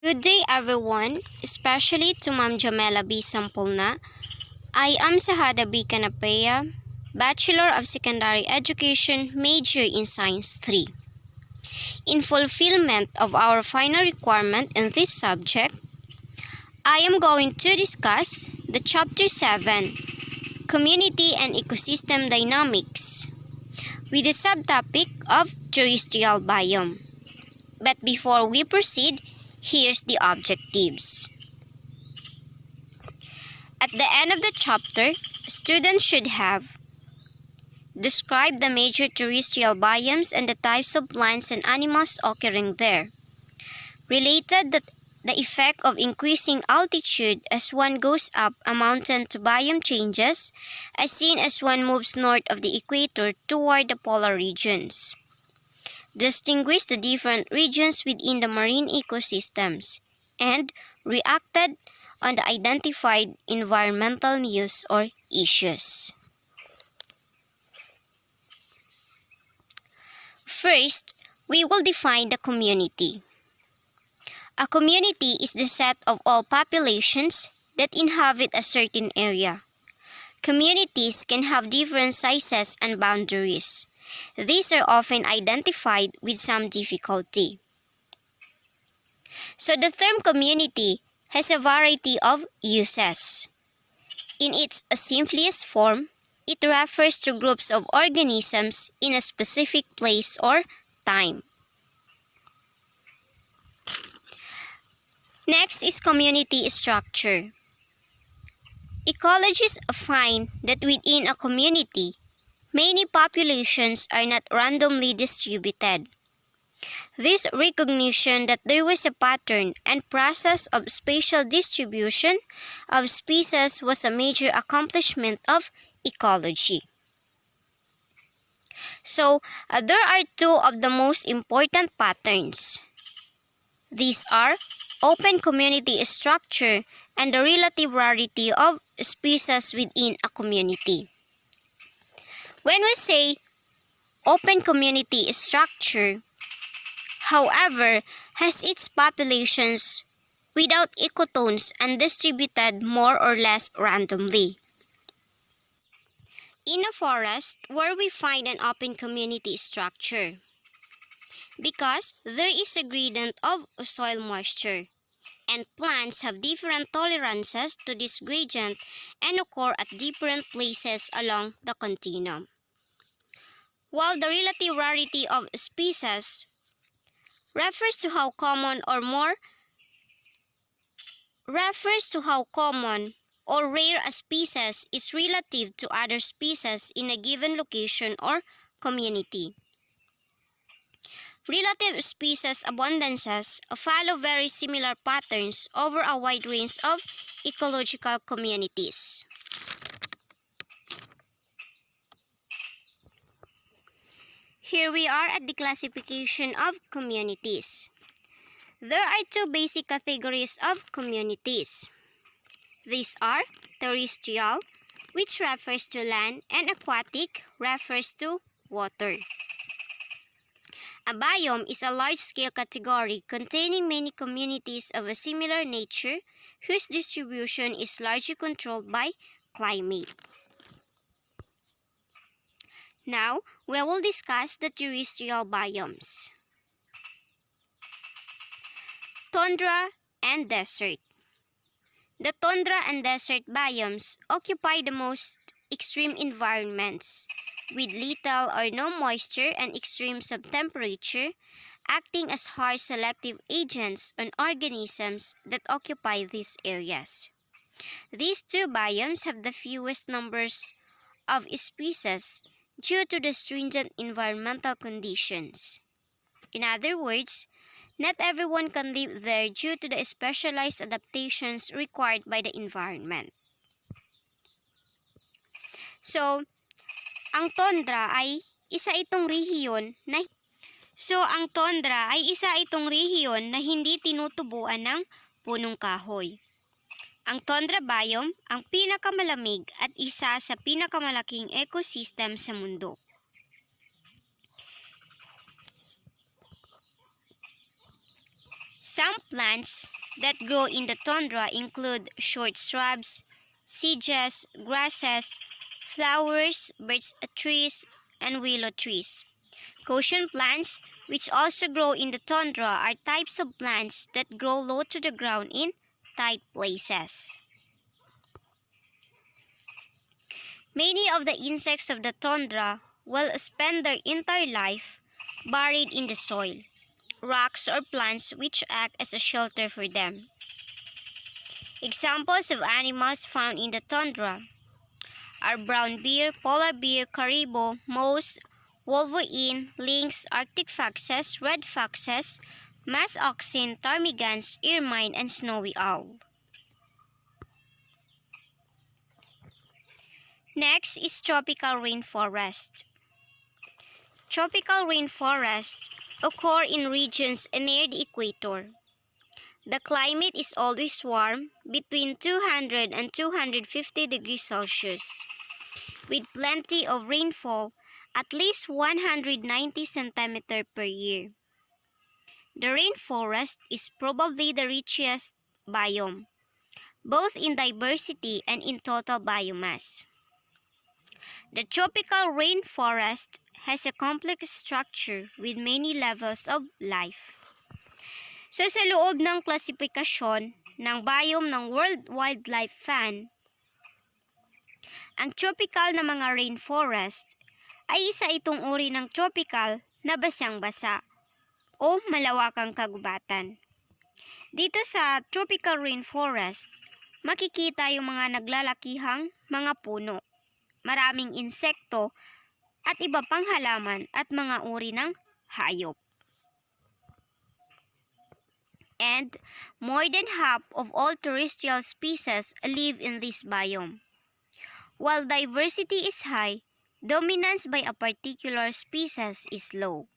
Good day everyone, especially to Ma'am Jamela B. Sampolna. I am Sahada B. Kanapiya, Bachelor of Secondary Education, major in Science 3. In fulfillment of our final requirement in this subject, I am going to discuss the Chapter 7, Community and Ecosystem Dynamics, with the subtopic of Terrestrial biome. But before we proceed, here's the objectives. At the end of the chapter, students should have described the major terrestrial biomes and the types of plants and animals occurring there, related the effect of increasing altitude as one goes up a mountain to biome changes, as seen as one moves north of the equator toward the polar regions. Distinguish the different regions within the marine ecosystems, and reacted on the identified environmental news or issues. First, we will define the community. A community is the set of all populations that inhabit a certain area. Communities can have different sizes and boundaries. These are often identified with some difficulty. So the term community has a variety of uses. In its simplest form, it refers to groups of organisms in a specific place or time. Next is community structure. Ecologists find that within a community, many populations are not randomly distributed. This recognition that there was a pattern and process of spatial distribution of species was a major accomplishment of ecology. So, there are two of the most important patterns. These are open community structure and the relative rarity of species within a community. When we say open community structure, however, has its populations without ecotones and distributed more or less randomly. In a forest, where we find an open community structure, because there is a gradient of soil moisture, and plants have different tolerances to this gradient and occur at different places along the continuum. While the relative rarity of species refers to how common or rare a species is relative to other species in a given location or community. Relative species abundances follow very similar patterns over a wide range of ecological communities. Here we are at the classification of communities. There are two basic categories of communities. These are terrestrial, which refers to land, and aquatic, refers to water. A biome is a large-scale category containing many communities of a similar nature whose distribution is largely controlled by climate. Now, we will discuss the terrestrial biomes. Tundra and desert. The tundra and desert biomes occupy the most extreme environments, with little or no moisture and extreme subtemperature, acting as harsh selective agents on organisms that occupy these areas. These two biomes have the fewest numbers of species due to the stringent environmental conditions. In other words, not everyone can live there due to the specialized adaptations required by the environment. So, ang tundra ay isa itong rehiyon na hindi tinutubuan ng punong kahoy. Ang tundra biome ang pinakamalamig at isa sa pinakamalaking ecosystem sa mundo. Some plants that grow in the tundra include short shrubs, sedges, grasses, flowers, birch trees, and willow trees. Cushion plants, which also grow in the tundra, are types of plants that grow low to the ground in tight places. Many of the insects of the tundra will spend their entire life buried in the soil, rocks, or plants which act as a shelter for them. Examples of animals found in the tundra are brown bear, polar bear, caribou, moose, wolverine, lynx, arctic foxes, red foxes, musk oxen, ptarmigans, ermine, and snowy owl. Next is tropical rainforest. Tropical rainforests occur in regions near the equator. The climate is always warm, between 200 and 250 degrees Celsius, with plenty of rainfall, at least 190 centimeters per year. The rainforest is probably the richest biome, both in diversity and in total biomass. The tropical rainforest has a complex structure with many levels of life. So sa loob ng klasifikasyon ng biome ng World Wildlife Fund, ang tropical na mga rainforest ay isa itong uri ng tropical na basang-basa o malawakang kagubatan. Dito sa tropical rainforest, makikita yung mga naglalakihang mga puno, maraming insekto at iba pang halaman at mga uri ng hayop. And more than half of all terrestrial species live in this biome. While diversity is high, dominance by a particular species is low.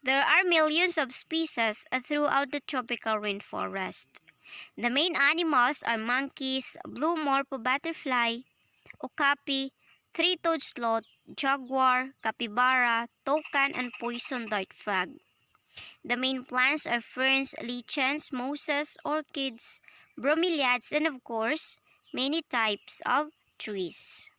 There are millions of species throughout the tropical rainforest. The main animals are monkeys, blue morpho butterfly, okapi, three-toed sloth, jaguar, capybara, toucan, and poison dart frog. The main plants are ferns, lichens, mosses, orchids, bromeliads, and of course, many types of trees.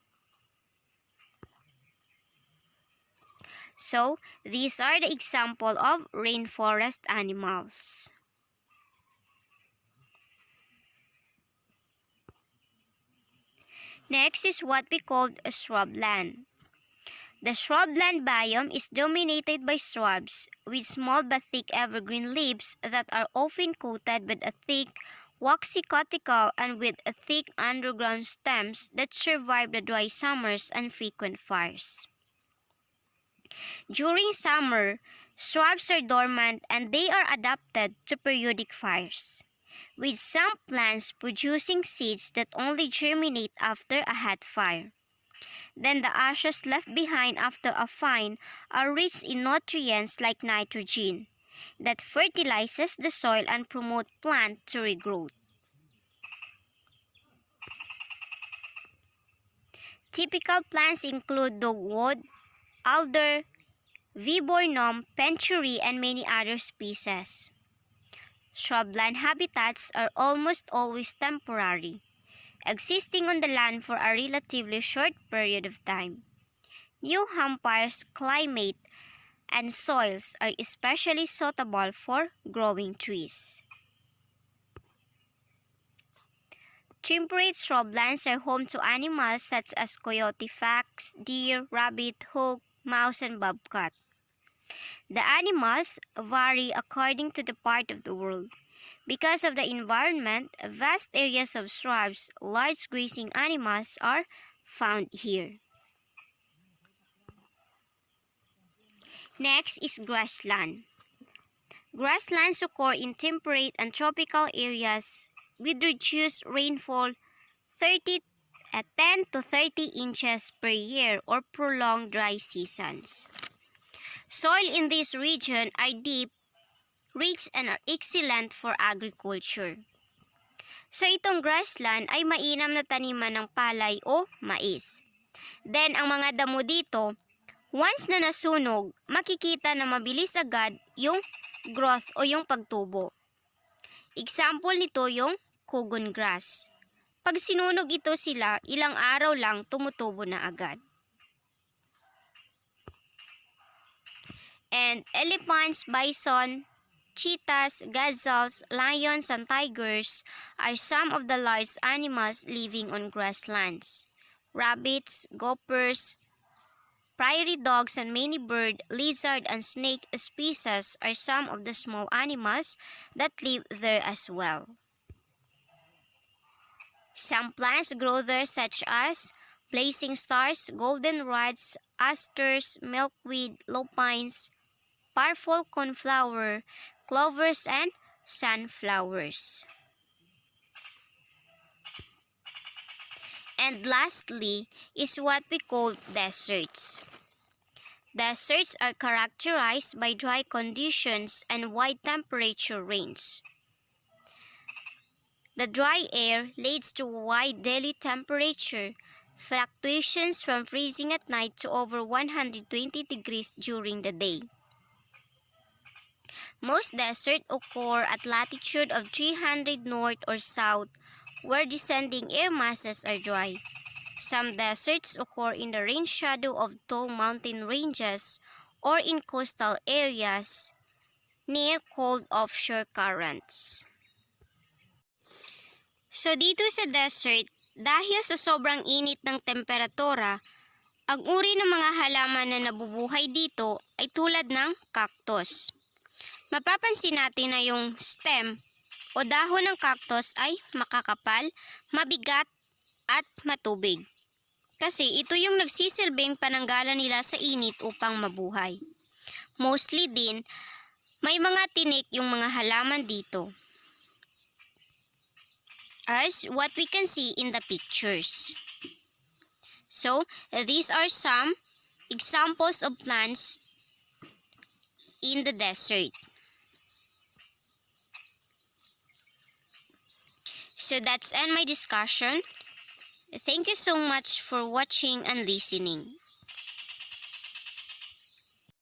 So, these are the example of rainforest animals. Next is what we call a shrubland. The shrubland biome is dominated by shrubs with small but thick evergreen leaves that are often coated with a thick, waxy cuticle and with thick underground stems that survive the dry summers and frequent fires. During summer, shrubs are dormant and they are adapted to periodic fires, with some plants producing seeds that only germinate after a hot fire. Then the ashes left behind after a fire are rich in nutrients like nitrogen that fertilizes the soil and promote plant to regrowth. Typical plants include dogwood, alder, viburnum, penchuri, and many other species. Shrubland habitats are almost always temporary, existing on the land for a relatively short period of time. New Hampshire's climate and soils are especially suitable for growing trees. Temperate shrublands are home to animals such as coyote, fox, deer, rabbit, hawk, mouse, and bobcat. The animals vary according to the part of the world. Because of the environment, vast areas of shrubs, large grazing animals are found here. Next is grassland. Grasslands occur in temperate and tropical areas with reduced rainfall 10 to 30 inches per year or prolonged dry seasons. Soil in this region are deep, rich, and are excellent for agriculture. So itong grassland ay mainam na taniman ng palay o mais. Then ang mga damo dito, Once na nasunog, makikita na mabilis agad yung growth o yung pagtubo. Example nito yung kugon grass. Pag sinunog ito sila, ilang araw lang tumutubo na agad. And elephants, bison, cheetahs, gazelles, lions, and tigers are some of the large animals living on grasslands. Rabbits, gophers, prairie dogs, and many bird, lizard, and snake species are some of the small animals that live there as well. Some plants grow there such as blazing stars, goldenrods, asters, milkweed, lupines, purple cornflower, clovers, and sunflowers. And lastly is what we call deserts. Deserts are characterized by dry conditions and wide temperature range. The dry air leads to wide daily temperature fluctuations from freezing at night to over 120 degrees during the day. Most deserts occur at latitude of 300 north or south, where descending air masses are dry. Some deserts occur in the rain shadow of tall mountain ranges or in coastal areas near cold offshore currents. So dito sa desert, dahil sa sobrang init ng temperatura, ang uri ng mga halaman na nabubuhay dito ay tulad ng cactus. Mapapansin natin na yung stem o dahon ng cactus ay makakapal, mabigat at matubig. Kasi ito yung nagsisilbing pananggalan nila sa init upang mabuhay. Mostly din, may mga tinik yung mga halaman dito, as what we can see in the pictures. So, these are some examples of plants in the desert. So that's end my discussion. Thank you so much for watching and listening.